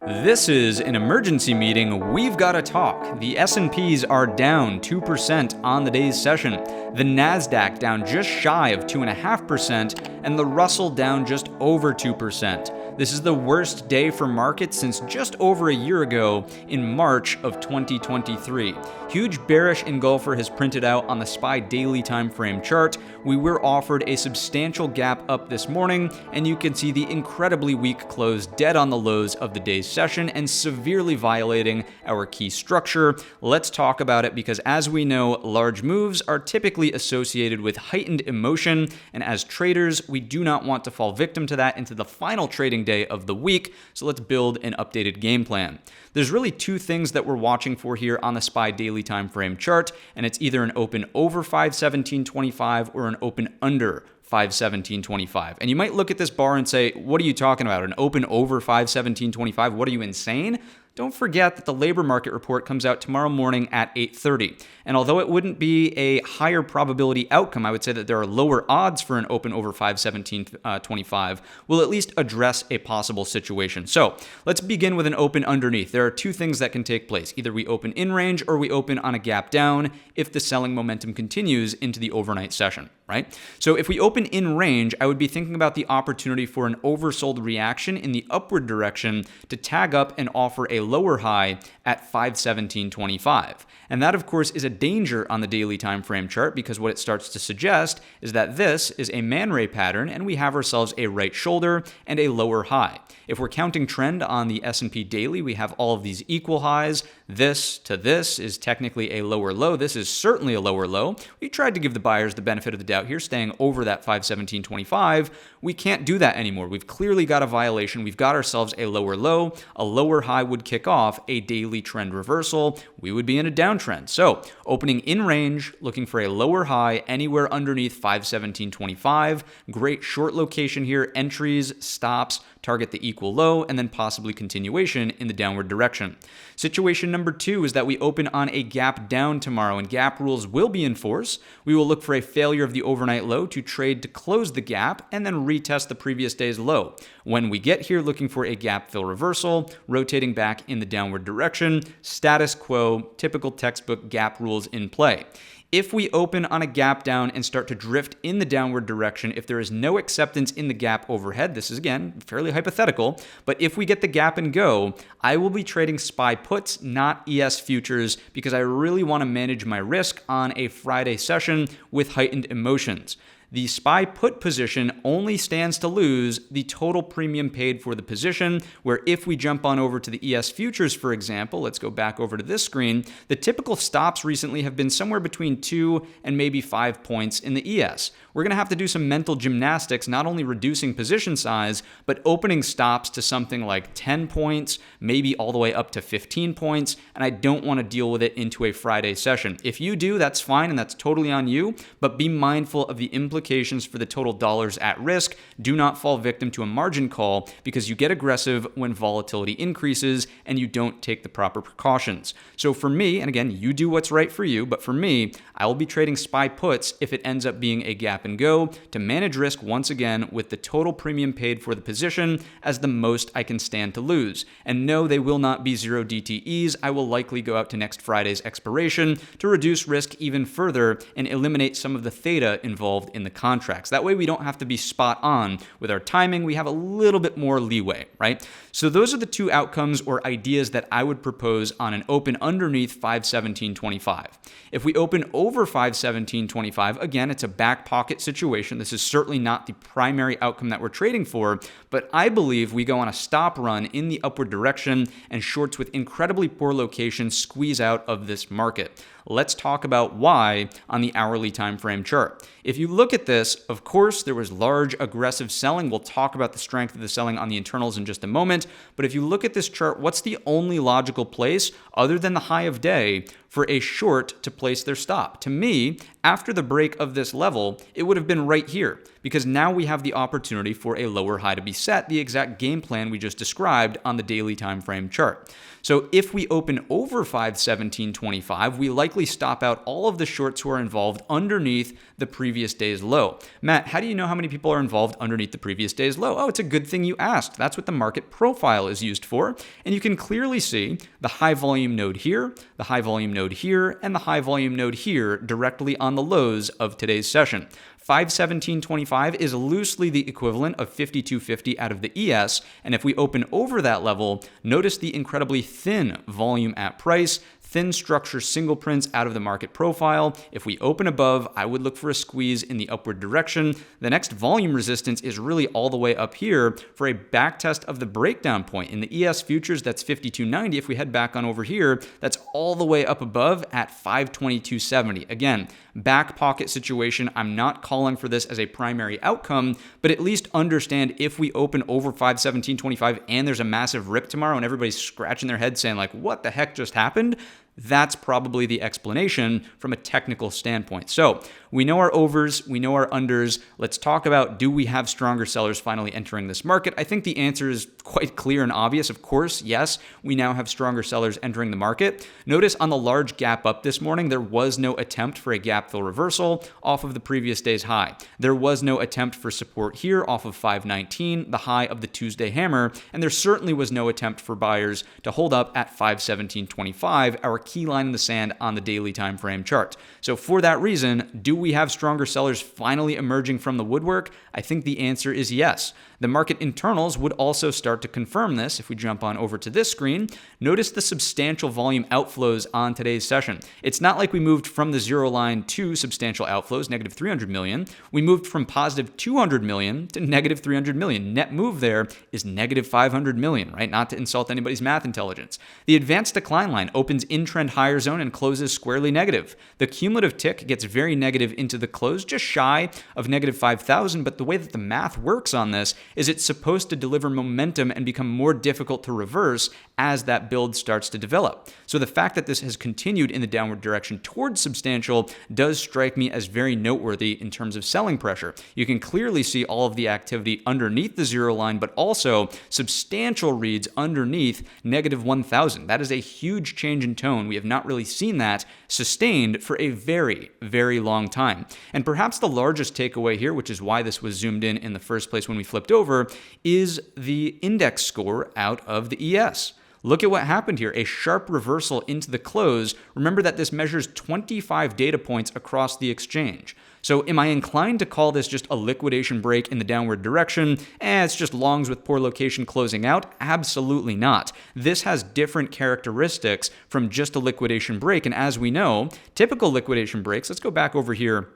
This is an emergency meeting. We've got to talk. The S&Ps are down 2% on the day's session. The NASDAQ down just shy of 2.5%, and the Russell down just over 2%. This is the worst day for markets since just over a year ago in March of 2023. Huge bearish engulfer has printed out on the SPY daily time frame chart. We were offered a substantial gap up this morning, and you can see the incredibly weak close dead on the lows of the day's session and severely violating our key structure. Let's talk about it because, as we know, large moves are typically associated with heightened emotion, and as traders, we do not want to fall victim to that into the final trading day of the week. So let's build an updated game plan. There's really two things that we're watching for here on the SPY daily time frame chart, and it's either an open over 517.25 or an open under 517.25. And you might look at this bar and say, what are you talking about? An open over 517.25? What are you, insane? Don't forget that the labor market report comes out tomorrow morning at 8:30. And although it wouldn't be a higher probability outcome, I would say that there are lower odds for an open over 517.25. We'll at least address a possible situation. So let's begin with an open underneath. There are two things that can take place. Either we open in range or we open on a gap down if the selling momentum continues into the overnight session, right? So if we open in range, I would be thinking about the opportunity for an oversold reaction in the upward direction to tag up and offer a lower high at 517.25. And that, of course, is a danger on the daily time frame chart because what it starts to suggest is that this is a Man Ray pattern and we have ourselves a right shoulder and a lower high. If we're counting trend on the S&P daily, we have all of these equal highs. This to this is technically a lower low. This is certainly a lower low. We tried to give the buyers the benefit of the doubt here, staying over that 517.25. We can't do that anymore. We've clearly got a violation. We've got ourselves a lower low. A lower high would kick off a daily trend reversal. We would be in a downtrend. So opening in range, looking for a lower high anywhere underneath 517.25. Great short location here. Entries, stops, target the equal low, and then possibly continuation in the downward direction. Situation number two is that we open on a gap down tomorrow, and gap rules will be in force. We will look for a failure of the overnight low to trade to close the gap and then retest the previous day's low. When we get here, looking for a gap fill reversal, rotating back in the downward direction, status quo, typical textbook gap rules in play. If we open on a gap down and start to drift in the downward direction, if there is no acceptance in the gap overhead, this is again fairly hypothetical, but if we get the gap and go, I will be trading SPY puts, not ES futures, because I really want to manage my risk on a Friday session with heightened emotions. The SPY put position only stands to lose the total premium paid for the position, where if we jump on over to the ES futures, for example, let's go back over to this screen, the typical stops recently have been somewhere between 2 and maybe 5 points in the ES. We're going to have to do some mental gymnastics, not only reducing position size, but opening stops to something like 10 points, maybe all the way up to 15 points, and I don't want to deal with it into a Friday session. If you do, that's fine, and that's totally on you, but be mindful of the implications for the total dollars at risk. Do not fall victim to a margin call because you get aggressive when volatility increases and you don't take the proper precautions. So for me, and again, you do what's right for you, but for me, I will be trading SPY puts if it ends up being a gap and go to manage risk once again with the total premium paid for the position as the most I can stand to lose. And no, they will not be zero DTEs. I will likely go out to next Friday's expiration to reduce risk even further and eliminate some of the theta involved in the contracts. That way we don't have to be spot on with our timing. We have a little bit more leeway, right? So those are the two outcomes or ideas that I would propose on an open underneath 517.25. If we open over 517.25, again, it's a back pocket situation. This is certainly not the primary outcome that we're trading for, but I believe we go on a stop run in the upward direction and shorts with incredibly poor location squeeze out of this market. Let's talk about why on the hourly time frame chart. If you look at this, of course, there was large aggressive selling. We'll talk about the strength of the selling on the internals in just a moment. But if you look at this chart, what's the only logical place other than the high of day for a short to place their stop. To me, after the break of this level, it would have been right here, because now we have the opportunity for a lower high to be set, the exact game plan we just described on the daily time frame chart. So if we open over 517.25, we likely stop out all of the shorts who are involved underneath the previous day's low. Matt, how do you know how many people are involved underneath the previous day's low? Oh, it's a good thing you asked. That's what the market profile is used for. And you can clearly see the high volume node here, the high volume node here, and the high volume node here directly on the lows of today's session. 517.25 is loosely the equivalent of 52.50 out of the ES, and if we open over that level, notice the incredibly thin volume at price, thin structure single prints out of the market profile. If we open above, I would look for a squeeze in the upward direction. The next volume resistance is really all the way up here for a back test of the breakdown point. In the ES futures, that's 52.90. If we head back on over here, that's all the way up above at 522.70. Again, back pocket situation. I'm not calling for this as a primary outcome, but at least understand if we open over 517.25 and there's a massive rip tomorrow and everybody's scratching their head saying like, what the heck just happened? That's probably the explanation from a technical standpoint. So we know our overs, we know our unders. Let's talk about, do we have stronger sellers finally entering this market? I think the answer is quite clear and obvious. Of course, yes, we now have stronger sellers entering the market. Notice on the large gap up this morning, there was no attempt for a gap fill reversal off of the previous day's high. There was no attempt for support here off of 519, the high of the Tuesday hammer, and there certainly was no attempt for buyers to hold up at 517.25, our key line in the sand on the daily time frame chart. So for that reason, do we have stronger sellers finally emerging from the woodwork? I think the answer is yes. The market internals would also start to confirm this. If we jump on over to this screen, notice the substantial volume outflows on today's session. It's not like we moved from the zero line to substantial outflows, negative 300 million. We moved from positive 200 million to negative 300 million. Net move there is negative 500 million, right? Not to insult anybody's math intelligence. The advanced decline line opens in trend higher zone and closes squarely negative. The cumulative tick gets very negative into the close, just shy of negative 5,000, but the way that the math works on this is it's supposed to deliver momentum and become more difficult to reverse as that build starts to develop. So the fact that this has continued in the downward direction towards substantial does strike me as very noteworthy in terms of selling pressure. You can clearly see all of the activity underneath the zero line, but also substantial reads underneath negative 1,000. That is a huge change in tone. We have not really seen that sustained for a very, very long time. And perhaps the largest takeaway here, which is why this was zoomed in the first place when we flipped over, is the index score out of the ES. Look at what happened here, a sharp reversal into the close. Remember that this measures 25 data points across the exchange. So am I inclined to call this just a liquidation break in the downward direction? It's just longs with poor location closing out? Absolutely not. This has different characteristics from just a liquidation break. And as we know, typical liquidation breaks, let's go back over here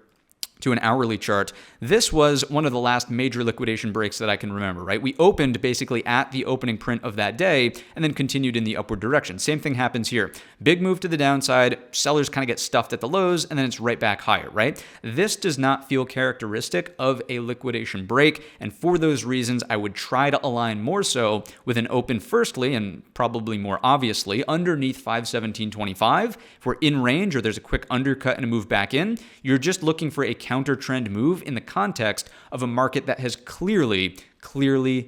to an hourly chart. This was one of the last major liquidation breaks that I can remember, right? We opened basically at the opening print of that day and then continued in the upward direction. Same thing happens here. Big move to the downside, sellers kind of get stuffed at the lows, and then it's right back higher, right? This does not feel characteristic of a liquidation break, and for those reasons, I would try to align more so with an open firstly, and probably more obviously, underneath 517.25. If we're in range or there's a quick undercut and a move back in, you're just looking for a counter trend move in the context of a market that has clearly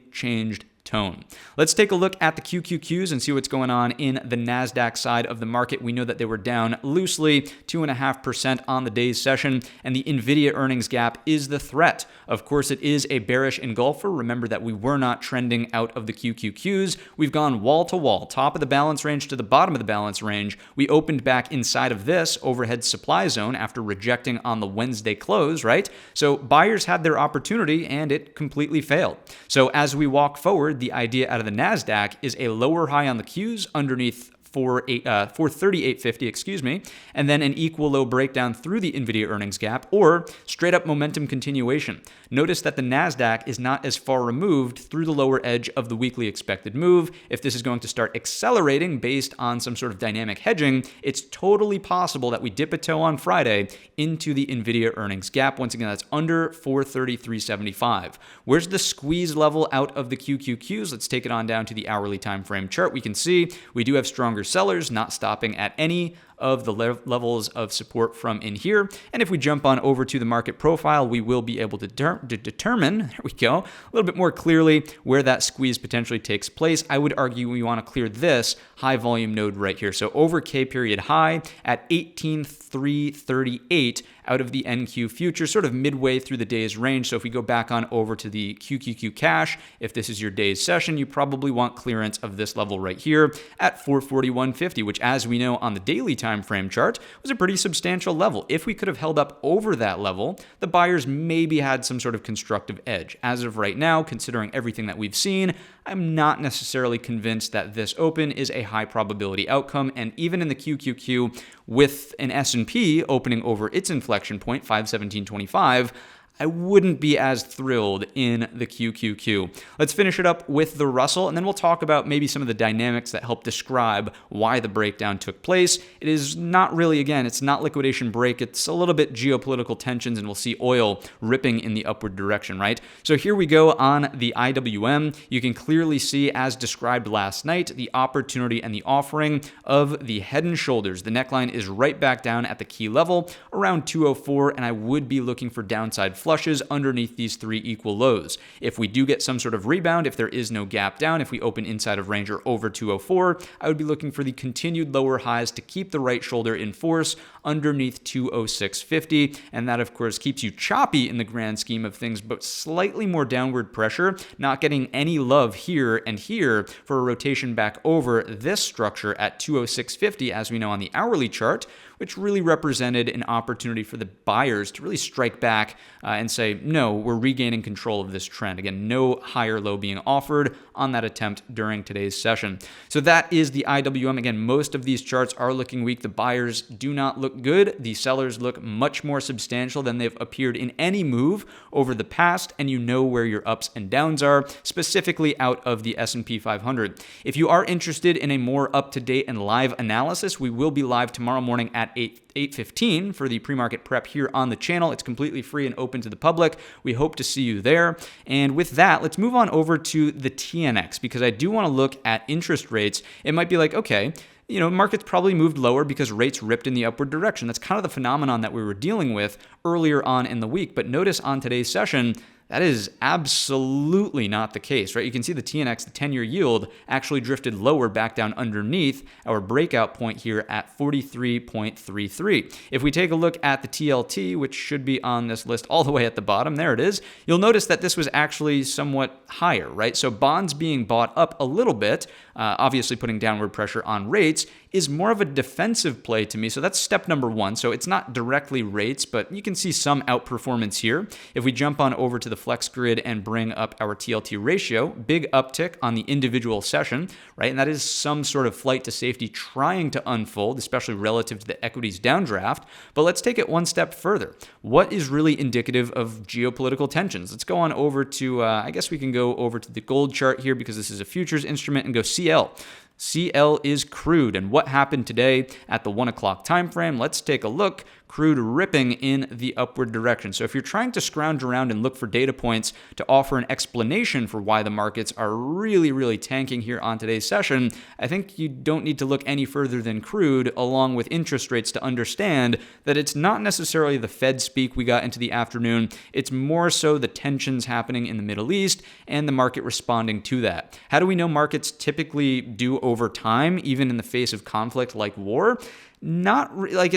changed tone. Let's take a look at the QQQs and see what's going on in the NASDAQ side of the market. We know that they were down loosely 2.5% on the day's session, and the NVIDIA earnings gap is the threat. Of course, it is a bearish engulfer. Remember that we were not trending out of the QQQs. We've gone wall to wall, top of the balance range to the bottom of the balance range. We opened back inside of this overhead supply zone after rejecting on the Wednesday close, right? So buyers had their opportunity and it completely failed. So as we walk forward, the idea out of the NASDAQ is a lower high on the Qs underneath 438.50, and then an equal low breakdown through the NVIDIA earnings gap, or straight up momentum continuation. Notice that the NASDAQ is not as far removed through the lower edge of the weekly expected move. If this is going to start accelerating based on some sort of dynamic hedging, it's totally possible that we dip a toe on Friday into the NVIDIA earnings gap. Once again, that's under 433.75. Where's the squeeze level out of the QQQs? Let's take it on down to the hourly time frame chart. We can see we do have stronger sellers not stopping at any of the levels of support from in here. And if we jump on over to the market profile, we will be able to determine, there we go, a little bit more clearly where that squeeze potentially takes place. I would argue we want to clear this high volume node right here. So over K period high at 18,338 out of the NQ future, sort of midway through the day's range. So if we go back on over to the QQQ cash, if this is your day's session, you probably want clearance of this level right here at 441.50, which, as we know on the daily time frame chart, was a pretty substantial level. If we could have held up over that level, the buyers maybe had some sort of constructive edge. As of right now, considering everything that we've seen, I'm not necessarily convinced that this open is a high probability outcome. And even in the QQQ, with an S&P opening over its inflection point, 517.25, I wouldn't be as thrilled in the QQQ. Let's finish it up with the Russell, and then we'll talk about maybe some of the dynamics that help describe why the breakdown took place. It is not really, again, it's not liquidation break. It's a little bit geopolitical tensions, and we'll see oil ripping in the upward direction, right? So here we go on the IWM. You can clearly see, as described last night, the opportunity and the offering of the head and shoulders. The neckline is right back down at the key level, around 204, and I would be looking for downside flushes underneath these three equal lows. If we do get some sort of rebound, if there is no gap down, if we open inside of range or over 204, I would be looking for the continued lower highs to keep the right shoulder in force underneath 206.50, and that of course keeps you choppy in the grand scheme of things, but slightly more downward pressure, not getting any love here and here for a rotation back over this structure at 206.50, as we know on the hourly chart, which really represented an opportunity for the buyers to really strike back and say, no, we're regaining control of this trend. Again, no higher low being offered on that attempt during today's session. So that is the IWM. Again, most of these charts are looking weak. The buyers do not look good. The sellers look much more substantial than they've appeared in any move over the past, and you know where your ups and downs are, specifically out of the S&P 500. If you are interested in a more up-to-date and live analysis, we will be live tomorrow morning at 8:15 for the pre-market prep here on the channel. It's completely free and open to the public. We hope to see you there. And with that, let's move on over to the TNX, because I do want to look at interest rates. It might be like, okay, you know, markets probably moved lower because rates ripped in the upward direction. That's kind of the phenomenon that we were dealing with earlier on in the week. But notice on today's session, that is absolutely not the case, right? You can see the TNX, the 10-year yield, actually drifted lower back down underneath our breakout point here at 43.33. If we take a look at the TLT, which should be on this list all the way at the bottom, there it is, you'll notice that this was actually somewhat higher, right? So bonds being bought up a little bit, obviously putting downward pressure on rates, is more of a defensive play to me. So that's step number one. So it's not directly rates, but you can see some outperformance here. If we jump on over to the flex grid and bring up our TLT ratio, big uptick on the individual session, right? And that is some sort of flight to safety trying to unfold, especially relative to the equities downdraft. But let's take it one step further. What is really indicative of geopolitical tensions? Let's go on over to, I guess we can go over to the gold chart here, because this is a futures instrument, and go CL. CL is crude. And what happened today at the 1 o'clock time frame? Let's take a look. Crude ripping in the upward direction. So if you're trying to scrounge around and look for data points to offer an explanation for why the markets are really, really tanking here on today's session, I think you don't need to look any further than crude along with interest rates to understand that it's not necessarily the Fed speak we got into the afternoon. It's more so the tensions happening in the Middle East and the market responding to that. How do we know markets typically do over time, even in the face of conflict like war? Not like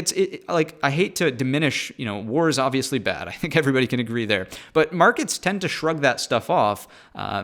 like, I hate to diminish, you know, war is obviously bad. I think everybody can agree there. But markets tend to shrug that stuff off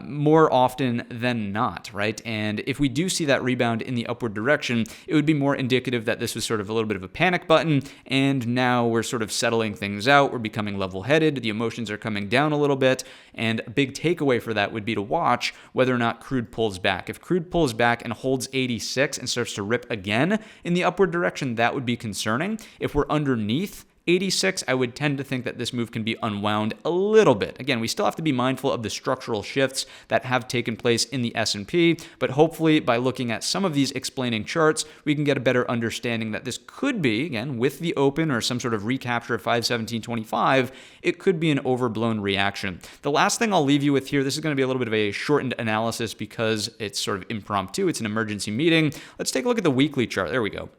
more often than not, right? And if we do see that rebound in the upward direction, it would be more indicative that this was sort of a little bit of a panic button, and now we're sort of settling things out. We're becoming level-headed. The emotions are coming down a little bit, and a big takeaway for that would be to watch whether or not crude pulls back. If crude pulls back and holds 86 and starts to rip again in the upward direction, that would be concerning. If we're underneath 86, I would tend to think that this move can be unwound a little bit. Again, we still have to be mindful of the structural shifts that have taken place in the S&P, but hopefully by looking at some of these explaining charts, we can get a better understanding that this could be, again, with the open or some sort of recapture of 517.25, it could be an overblown reaction. The last thing I'll leave you with here, this is going to be a little bit of a shortened analysis because it's sort of impromptu. It's an emergency meeting. Let's take a look at the weekly chart. There we go.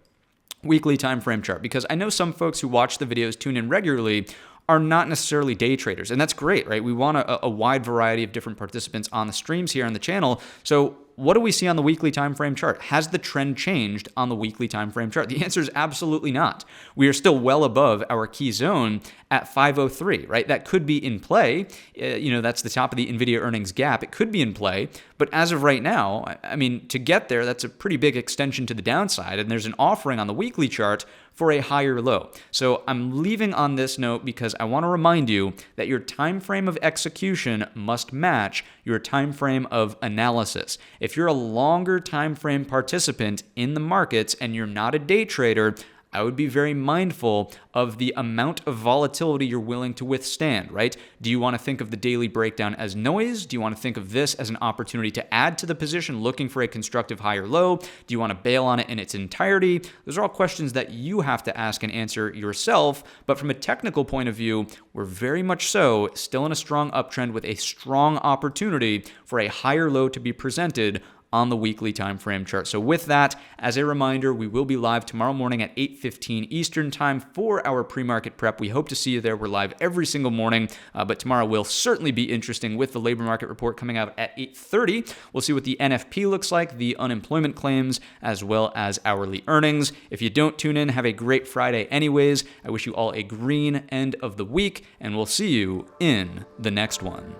weekly time frame chart, because I know some folks who watch the videos, tune in regularly, are not necessarily day traders. And that's great, right? We want a wide variety of different participants on the streams here on the channel. So what do we see on the weekly time frame chart? Has the trend changed on the weekly time frame chart? The answer is absolutely not. We are still well above our key zone at 503, right? That could be in play. That's the top of the NVIDIA earnings gap. It could be in play. But as of right now, I mean, to get there, that's a pretty big extension to the downside. And there's an offering on the weekly chart for a higher low. So I'm leaving on this note because I want to remind you that your time frame of execution must match your time frame of analysis. If you're a longer time frame participant in the markets and you're not a day trader, I would be very mindful of the amount of volatility you're willing to withstand, right? Do you want to think of the daily breakdown as noise? Do you want to think of this as an opportunity to add to the position looking for a constructive higher low? Do you want to bail on it in its entirety? Those are all questions that you have to ask and answer yourself. But from a technical point of view, we're very much so still in a strong uptrend with a strong opportunity for a higher low to be presented on the weekly time frame chart. So with that, as a reminder, we will be live tomorrow morning at 8:15 Eastern time for our pre-market prep. We hope to see you there. We're live every single morning, but tomorrow will certainly be interesting with the labor market report coming out at 8:30. We'll see what the NFP looks like, the unemployment claims, as well as hourly earnings. If you don't tune in, have a great Friday anyways. I wish you all a green end of the week, and we'll see you in the next one.